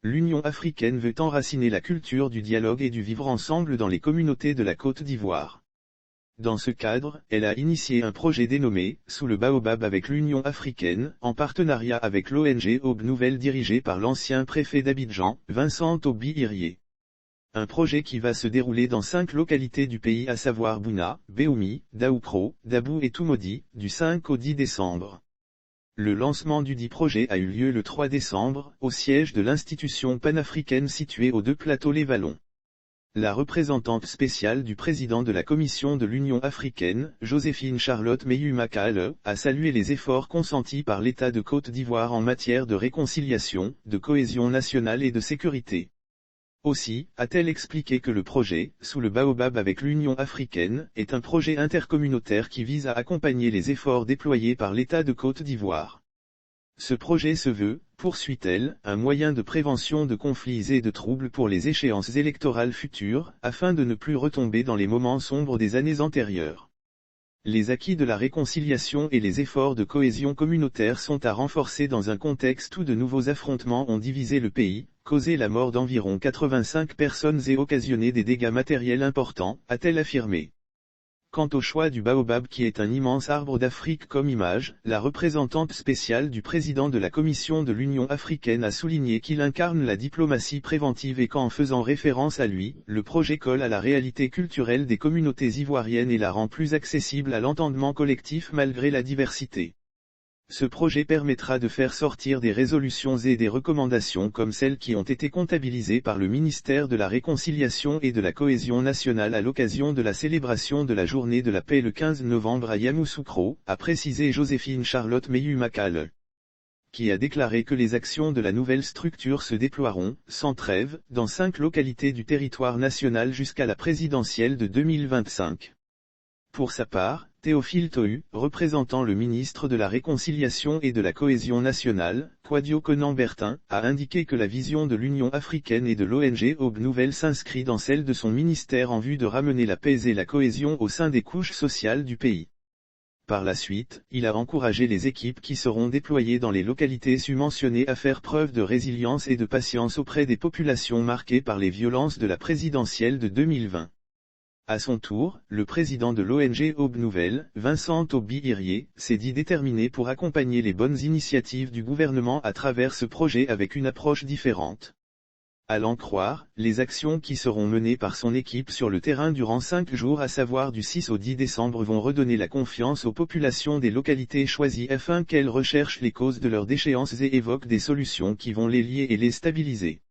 l'Union africaine veut enraciner la culture du dialogue et du vivre ensemble dans les communautés de la Côte d'Ivoire. Dans ce cadre, elle a initié un projet dénommé « Sous le Baobab avec l'Union africaine » en partenariat avec l'ONG Aube Nouvelle dirigée par l'ancien préfet d'Abidjan, Vincent Obi Irié. Un projet qui va se dérouler dans 5 localités du pays à savoir Bouna, Béoumi, Daoukro, Dabou et Toumodi, du 5 au 10 décembre. Le lancement du dit projet a eu lieu le 3 décembre, au siège de l'institution panafricaine située aux 2 plateaux Les Vallons. La représentante spéciale du président de la Commission de l'Union africaine, Joséphine Charlotte Meyu-Makale, a salué les efforts consentis par l'État de Côte d'Ivoire en matière de réconciliation, de cohésion nationale et de sécurité. Aussi, a-t-elle expliqué que le projet, Sous le Baobab avec l'Union africaine, est un projet intercommunautaire qui vise à accompagner les efforts déployés par l'État de Côte d'Ivoire. Ce projet se veut, poursuit-elle, un moyen de prévention de conflits et de troubles pour les échéances électorales futures, afin de ne plus retomber dans les moments sombres des années antérieures. Les acquis de la réconciliation et les efforts de cohésion communautaire sont à renforcer dans un contexte où de nouveaux affrontements ont divisé le pays, causé la mort d'environ 85 personnes et occasionné des dégâts matériels importants, a-t-elle affirmé. Quant au choix du baobab qui est un immense arbre d'Afrique comme image, la représentante spéciale du président de la Commission de l'Union africaine a souligné qu'il incarne la diplomatie préventive et qu'en faisant référence à lui, le projet colle à la réalité culturelle des communautés ivoiriennes et la rend plus accessible à l'entendement collectif malgré la diversité. Ce projet permettra de faire sortir des résolutions et des recommandations comme celles qui ont été comptabilisées par le ministère de la Réconciliation et de la Cohésion nationale à l'occasion de la célébration de la Journée de la paix le 15 novembre à Yamoussoukro, a précisé Joséphine Charlotte Meyu-Makale, qui a déclaré que les actions de la nouvelle structure se déploieront, sans trêve, dans 5 localités du territoire national jusqu'à la présidentielle de 2025. Pour sa part, Théophile Tohu, représentant le ministre de la Réconciliation et de la Cohésion nationale, Kouadio Konan-Bertin, a indiqué que la vision de l'Union africaine et de l'ONG Aube Nouvelle s'inscrit dans celle de son ministère en vue de ramener la paix et la cohésion au sein des couches sociales du pays. Par la suite, il a encouragé les équipes qui seront déployées dans les localités mentionnées à faire preuve de résilience et de patience auprès des populations marquées par les violences de la présidentielle de 2020. À son tour, le président de l'ONG Aube Nouvelle, Vincent Obi Irié, s'est dit déterminé pour accompagner les bonnes initiatives du gouvernement à travers ce projet avec une approche différente. À l'en croire, les actions qui seront menées par son équipe sur le terrain durant 5 jours à savoir du 6 au 10 décembre vont redonner la confiance aux populations des localités choisies afin qu'elles recherchent les causes de leurs déchéances et évoquent des solutions qui vont les lier et les stabiliser.